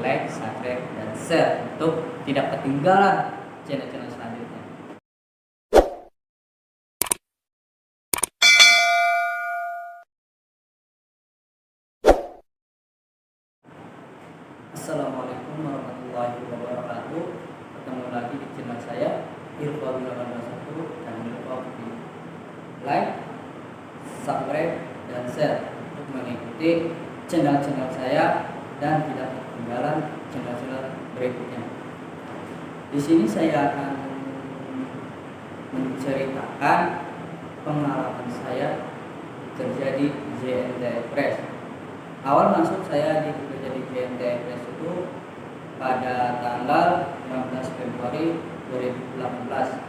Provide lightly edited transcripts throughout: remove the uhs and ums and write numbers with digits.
like, subscribe, dan share untuk tidak ketinggalan channel-channel selanjutnya. Assalamualaikum warahmatullahi wabarakatuh. Ketemu lagi di channel saya Irfa821. Jangan lupa di like, subscribe, dan share untuk mengikuti channel-channel saya dan tidak ketinggalan channel-channel berikutnya. Di sini saya akan menceritakan pengalaman saya kerja di JNT Express. Awal masuk saya bekerja di JNT Express itu pada tanggal 15 Februari 2018.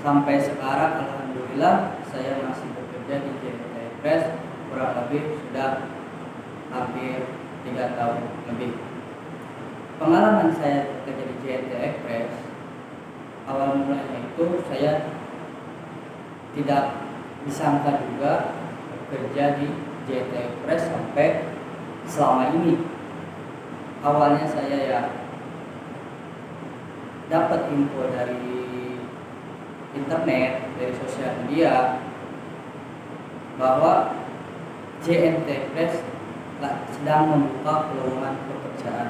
Sampai sekarang alhamdulillah saya masih bekerja di JNT Express kurang lebih sudah hampir 3 tahun lebih. Pengalaman saya bekerja di JNT Express, awal mulanya itu saya tidak disangka juga bekerja di JNT Express sampai selama ini. Awalnya saya ya dapat info dari internet, dari sosial media bahwa JNT Express sedang membuka lowongan pekerjaan.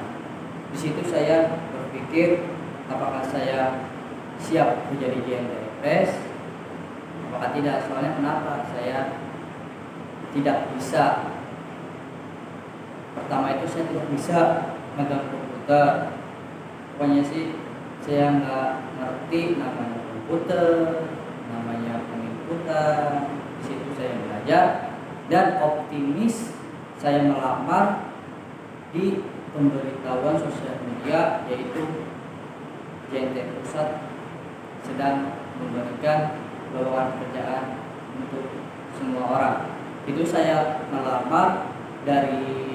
Di situ saya berpikir apakah saya siap menjadi JNT Express, apakah tidak. Soalnya kenapa saya tidak bisa, pertama itu saya tidak bisa megang komputer. Pokoknya sih saya nggak ngerti namanya komputer, namanya penginputan. Di situ saya belajar dan optimis saya melamar di pemberitahuan sosial media, yaitu JNT Pusat sedang memberikan lowongan pekerjaan untuk semua orang. Itu saya melamar dari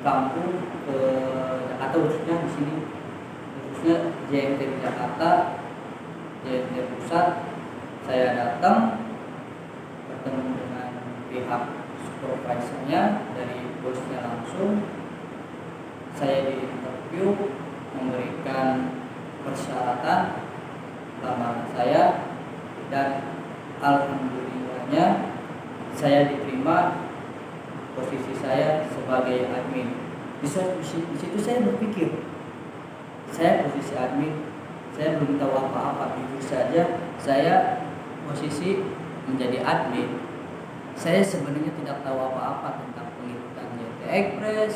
kampung ke Jakarta, khususnya di sini, khususnya JNT di Jakarta, JNT Pusat. Saya datang bertemu dengan pihak supervisornya, dari bosnya langsung. Saya diinterview, memberikan persyaratan lamaran saya, dan alhamdulillahnya saya diterima. Posisi saya sebagai admin. Di situ saya berpikir, saya posisi admin, saya belum tahu apa-apa. Jujur saja, saya posisi menjadi admin, saya sebenarnya tidak tahu apa-apa tentang penginputan JNT Express,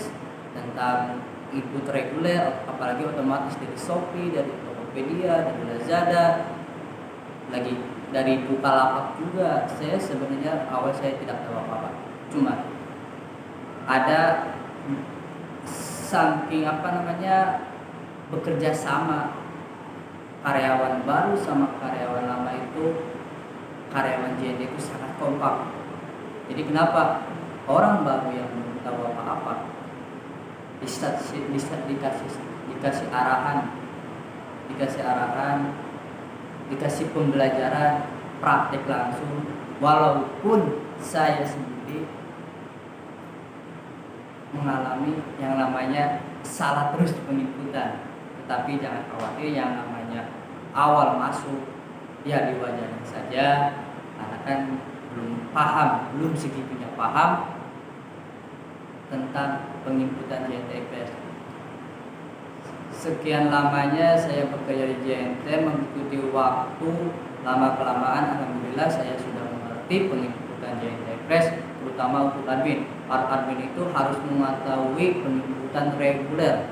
tentang input reguler, apalagi otomatis dari Shopee, dari Tokopedia, dari Lazada, lagi dari Bukalapak juga. Saya sebenarnya awal saya tidak tahu apa-apa. Cuma ada saking bekerja sama karyawan baru sama karyawan lama itu, karyawan JNT itu sangat kompak. Jadi kenapa orang baru yang belum tahu apa-apa dikasih arahan, dikasih pembelajaran praktek langsung. Walaupun saya sendiri mengalami yang namanya salah terus penginputan, tetapi jangan khawatir, yang namanya awal masuk ya diwajarin saja, karena kan belum segitunya paham tentang penginputan JNT Express. Sekian lamanya saya bekerja di JNT, mengikuti waktu, lama kelamaan alhamdulillah saya sudah mengerti penginputan JNT Express, terutama untuk admin. Admin itu harus mengetahui penginputan reguler.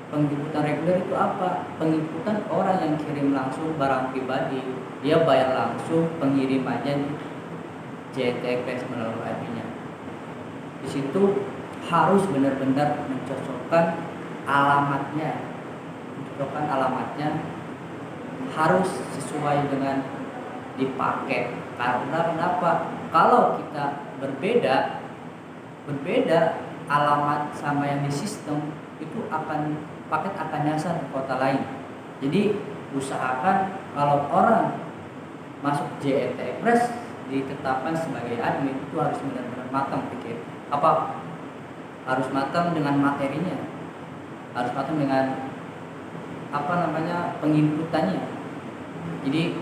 Penginputan reguler itu apa? Penginputan orang yang kirim langsung barang pribadi, dia bayar langsung pengirimannya JNT Express melalui adminnya. Di situ harus benar-benar mencocokkan alamatnya, harus sesuai dengan dipakai. Karena kenapa? Kalau kita berbeda alamat sama yang di sistem, itu paket akan nyasar ke kota lain. Jadi usahakan kalau orang masuk JNT Express ditetapkan sebagai admin, itu harus benar-benar matang pikir apa harus matang dengan materinya, harus matang dengan penginputannya. Jadi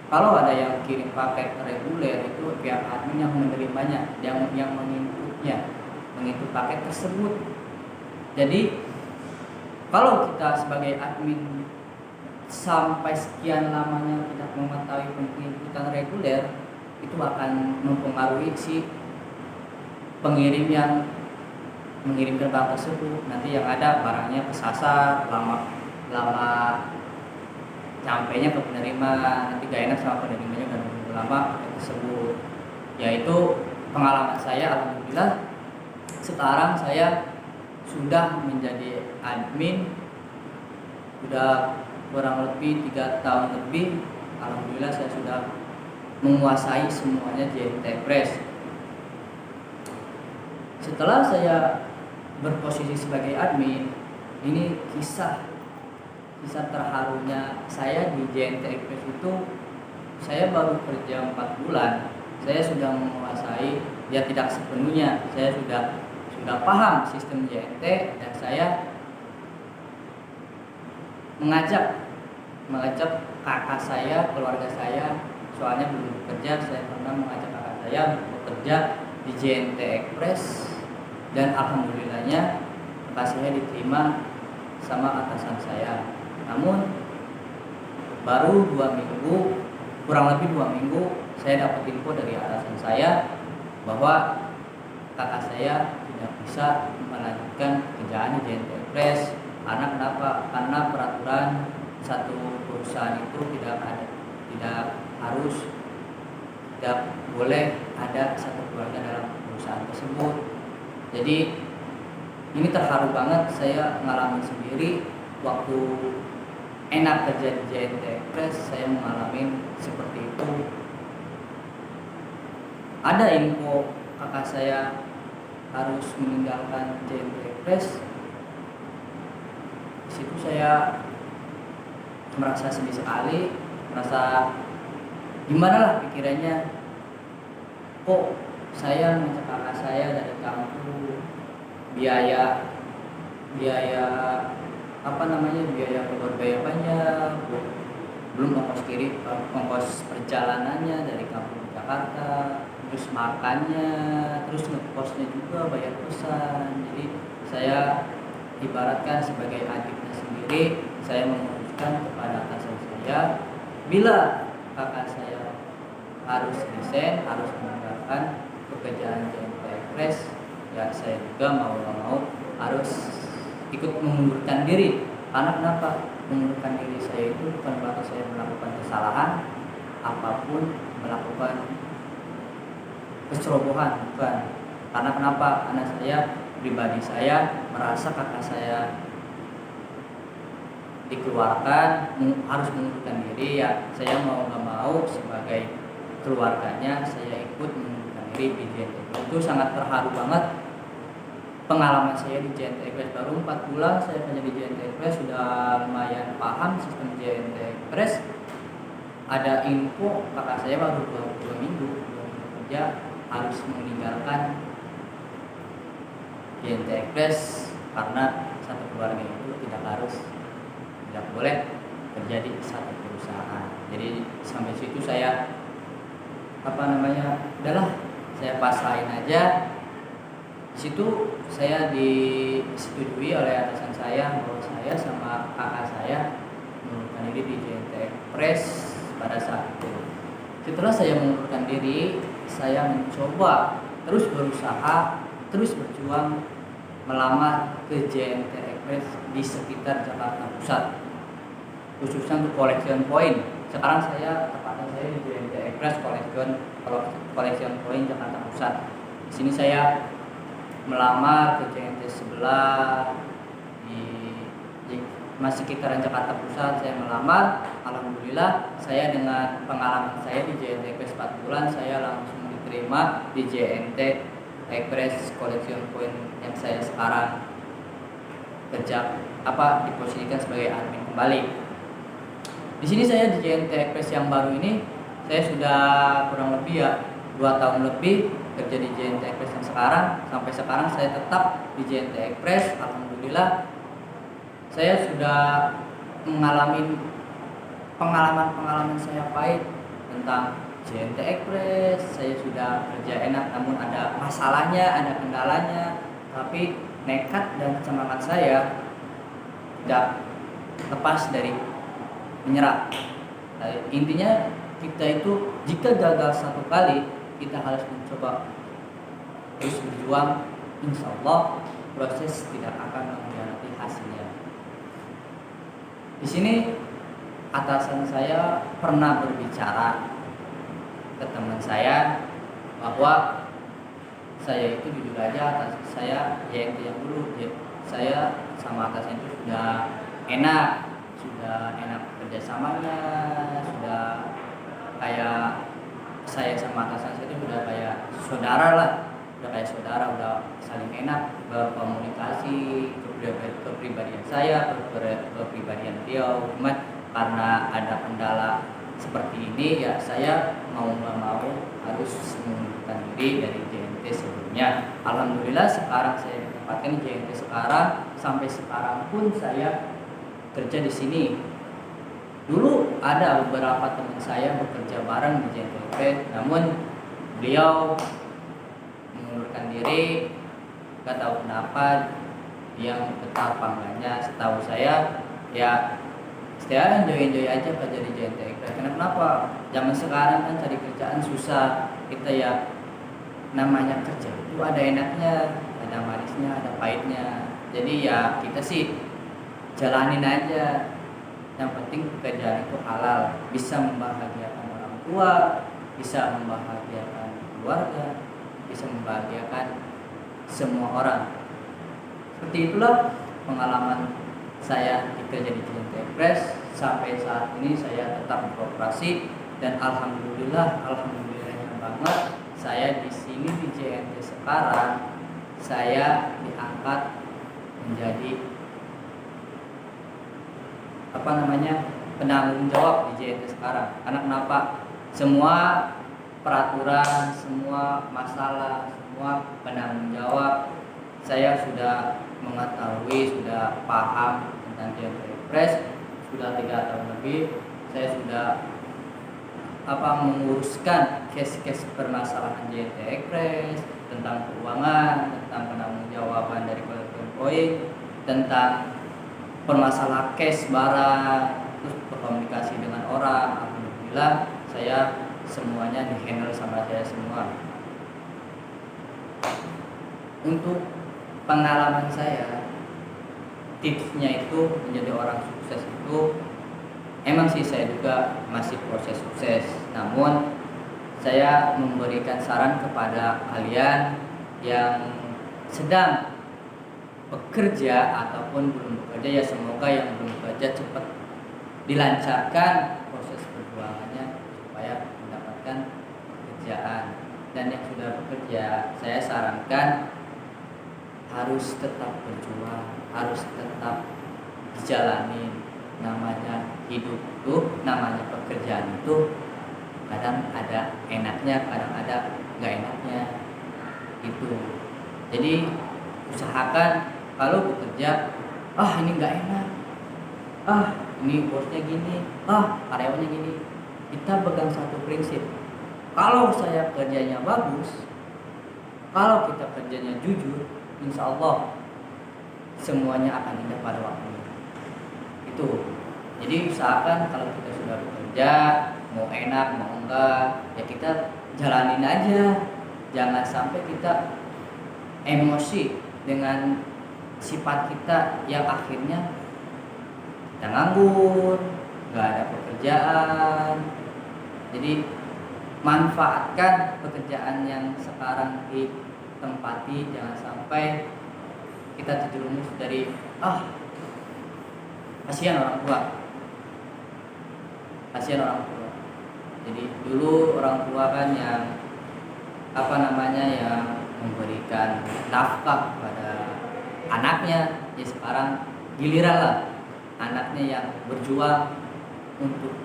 kalau ada yang kirim paket reguler, itu pihak admin yang menerimanya, yang menginputnya, menginput paket tersebut. Jadi kalau kita sebagai admin sampai sekian lamanya tidak mengetahui penginputan reguler, itu akan mempengaruhi si pengirim yang mengirimkan barang tersebut. Nanti yang ada barangnya kesasar, lama nyampainya ke penerima, nanti gak enak sama penerimanya dan menunggu lama tersebut. Yaitu pengalaman saya, alhamdulillah sekarang saya sudah menjadi admin sudah kurang lebih 3 tahun lebih. Alhamdulillah saya sudah menguasai semuanya JNT Press. Setelah saya berposisi sebagai admin, ini kisah terharunya saya di JNT Express itu. Saya baru kerja 4 bulan, saya sudah menguasai, ya tidak sepenuhnya, saya sudah paham sistem JNT, dan saya mengajak kakak saya, keluarga saya, soalnya belum bekerja, saya pernah mengajak kakak saya bekerja di JNT Express, dan alhamdulillahnya kakak saya diterima sama atasan saya. Namun baru 2 minggu, kurang lebih 2 minggu, saya dapat info dari atasan saya bahwa kakak saya tidak bisa melanjutkan pekerjaan di JNT Express. Karena kenapa? Karena peraturan satu perusahaan itu tidak boleh ada satu keluarga dalam perusahaan tersebut. Jadi ini terharu banget, saya ngalamin sendiri waktu enak kerja di JNT Express, saya mengalami seperti itu. Ada info kakak saya harus meninggalkan JNT Express. Di situ saya merasa sedih sekali, merasa gimana lah pikirannya, kok saya ngajak kakak saya dari kampung, biaya keluar biaya banyak, belum ongkos perjalanannya dari kampung ke Jakarta, terus makannya, terus ngekosnya juga, bayar kosan. Jadi saya ibaratkan sebagai adiknya sendiri, saya memutuskan kepada atasan saya, bila kakak saya harus resign, harus meninggalkan pekerjaan JNT Express, ya saya juga mau gak mau harus ikut mengundurkan diri. Karena kenapa? Mengundurkan diri saya itu bukan berarti saya melakukan kesalahan apapun, melakukan kecerobohan, bukan. Karena kenapa? Karena saya pribadi, saya merasa kakak saya dikeluarkan, harus mengundurkan diri, ya saya mau gak mau sebagai keluarganya saya ikut mengundurkan diri di JNT. Itu sangat terharu banget. Pengalaman saya di JNT Express baru 4 bulan saya kerja di JNT Express, sudah lumayan paham sistem JNT Express. Ada info kakak saya baru 2 minggu kerja harus meninggalkan JNT Express karena satu keluarga itu tidak boleh kerja di satu perusahaan. Jadi sampai situ saya udahlah saya pasrahin aja. Di situ saya disetujui oleh atasan saya bahwa saya sama kakak saya mengundurkan diri di JNT Express pada saat itu. Setelah saya mengundurkan diri, saya mencoba terus berusaha, terus berjuang melamar ke JNT Express di sekitar Jakarta Pusat, khususnya untuk collection point. Sekarang tepatnya saya di JNT Express collection point Jakarta Pusat. Di sini saya melamar ke JNT sebelah di masih sekitaran Jakarta Pusat. Saya melamar, alhamdulillah saya dengan pengalaman saya di JNT Express 4 bulan, saya langsung diterima di JNT Express Collection Point yang saya sekarang diposisikan sebagai admin kembali. Di sini saya di JNT Express yang baru ini, saya sudah kurang lebih 2 tahun lebih kerja di JNT Express yang sekarang, sampai sekarang saya tetap di JNT Express. Alhamdulillah saya sudah mengalami pengalaman saya pahit tentang JNT Express. Saya sudah kerja enak, namun ada masalahnya, ada kendalanya, tapi nekat dan semangat saya tidak lepas dari menyerah. Intinya kita itu jika gagal satu kali, kita harus mencoba terus berjuang. Insya Allah proses tidak akan mengkhianati hasilnya. Di sini atasan saya pernah berbicara ke teman saya bahwa saya itu jujur aja, atas saya yang dulu saya sama atasan itu sudah enak kerjasamanya, sudah kayak saya sama atasan saya itu sudah kayak saudara lah, udah saling enak berkomunikasi, kepribadian saya, kepribadian beliau. Cuman karena ada kendala seperti ini ya saya mau nggak mau harus mengundurkan diri dari JNT sebelumnya. Alhamdulillah sekarang saya ditempatkan di JNT sekarang, sampai sekarang pun saya kerja di sini. Dulu ada beberapa teman saya bekerja bareng di JNT, namun beliau mengundurkan diri, nggak tahu kenapa dia betah pangganya. Setahu saya ya saya enjoy aja kerja di JNT Express. Kenapa? Zaman sekarang kan cari kerjaan susah. Kita ya namanya kerja itu ada enaknya, ada manisnya, ada pahitnya. Jadi ya kita sih jalanin aja. Yang penting pekerjaan itu halal, bisa membahagiakan orang tua, bisa membahagiakan keluarga, bisa membahagiakan semua orang. Seperti itulah pengalaman saya bekerja di JNT Express. Sampai saat ini saya tetap beroperasi dan alhamdulillahnya banget saya di sini di JNT sekarang saya diangkat menjadi penanggung jawab di JNT sekarang. Karena kenapa? Semua peraturan, semua masalah, semua penanggung jawab saya sudah mengetahui, sudah paham tentang JNT Express. Sudah 3 tahun lebih saya sudah menguruskan case permasalahan JNT Express, tentang keuangan, tentang penanggung-jawaban dari collection point, tentang permasalahan cash barang, terus berkomunikasi dengan orang. Alhamdulillah saya semuanya di-handle sama saya semua. Untuk pengalaman saya, tipsnya itu menjadi orang sukses itu emang sih saya juga masih proses sukses, namun saya memberikan saran kepada kalian yang sedang bekerja ataupun belum bekerja, ya semoga yang belum bekerja cepat dilancarkan proses perjuangannya supaya mendapatkan pekerjaan. Dan yang sudah bekerja saya sarankan harus tetap berjuang, harus tetap dijalani. Namanya hidup itu, namanya pekerjaan itu kadang ada enaknya, kadang ada nggak enaknya itu. Jadi usahakan kalau bekerja, ini nggak enak, ini bosnya gini, karyawannya gini. Kita pegang satu prinsip, kalau saya kerjanya bagus, kalau kita kerjanya jujur, insya Allah semuanya akan indah pada waktunya. Itu. Jadi usahakan kalau kita sudah bekerja, mau enak mau enggak, ya kita jalanin aja. Jangan sampai kita emosi dengan sifat kita yang akhirnya kita nganggur, nggak ada pekerjaan. Jadi manfaatkan pekerjaan yang sekarang ditempati, jangan sampai kita terjerumus dari kasihan orang tua. Jadi dulu orang tua kan yang yang memberikan nafkah pada anaknya, ya sekarang giliran lah anaknya yang berjuang untuk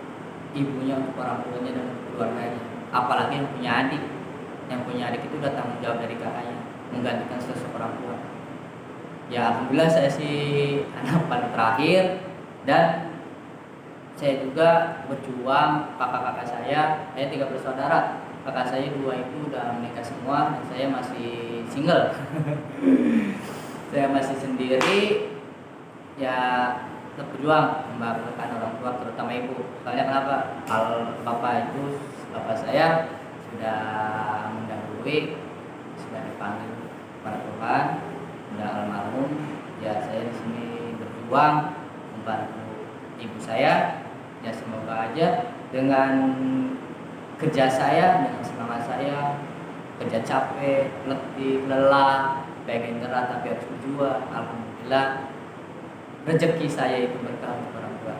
ibunya, untuk orang tuanya dan untuk keluarganya. Apalagi yang punya adik, yang punya adik itu udah tanggung jawab dari kakaknya, menggantikan sosok orang tua. Ya alhamdulillah saya sih anak paling terakhir, dan saya juga berjuang. Kakak-kakak saya 3 bersaudara, kakak saya 2 itu udah menikah semua, dan saya masih single. Saya masih sendiri, ya tetap berjuang membanggakan orang tua, terutama ibu. Soalnya kenapa? Bapak saya sudah mendahului, sudah dipanggil pada Tuhan, sudah almarhum. Ya saya di sini berjuang membantu ibu saya. Ya semoga aja dengan kerja saya, dengan semangat saya, kerja capek, letih, lelah, pengen nyerah tapi harus berjuang, alhamdulillah rezeki saya itu berkah untuk orang tua.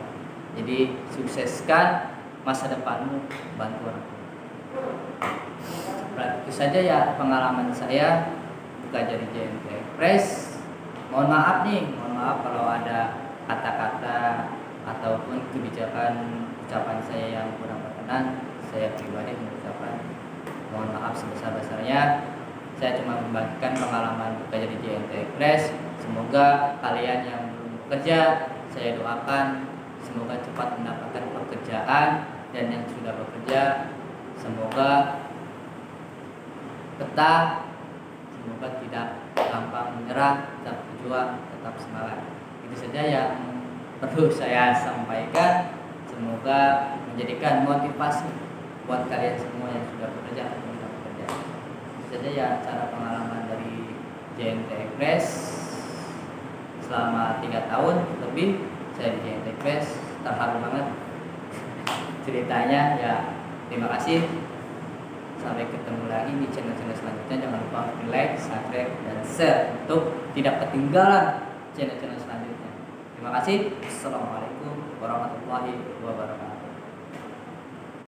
Jadi sukseskan masa depanmu, bantu orang tua. Itu saja ya pengalaman saya buka jadi JNT Express. Mohon maaf kalau ada kata-kata ataupun kebijakan ucapan saya yang kurang berkenan. Saya pribadi mengucapkan mohon maaf sebesar-besarnya. Saya cuma membagikan pengalaman buka jadi JNT Express. Semoga kalian yang belum bekerja, saya doakan semoga cepat mendapatkan pekerjaan, dan yang sudah bekerja semoga betah, semoga tidak gampang menyerah, tetap berjuang, tetap semangat. Itu saja yang perlu saya sampaikan. Semoga menjadikan motivasi buat kalian semua yang sudah bekerja atau tidak bekerja. Itu saja ya cara pengalaman dari JNT Express selama 3 tahun lebih saya di JNT Express. Terharu banget ceritanya ya. Terima kasih. Sampai ketemu lagi di channel-channel selanjutnya. Jangan lupa like, subscribe, dan share untuk tidak ketinggalan channel-channel selanjutnya. Terima kasih. Assalamualaikum warahmatullahi wabarakatuh.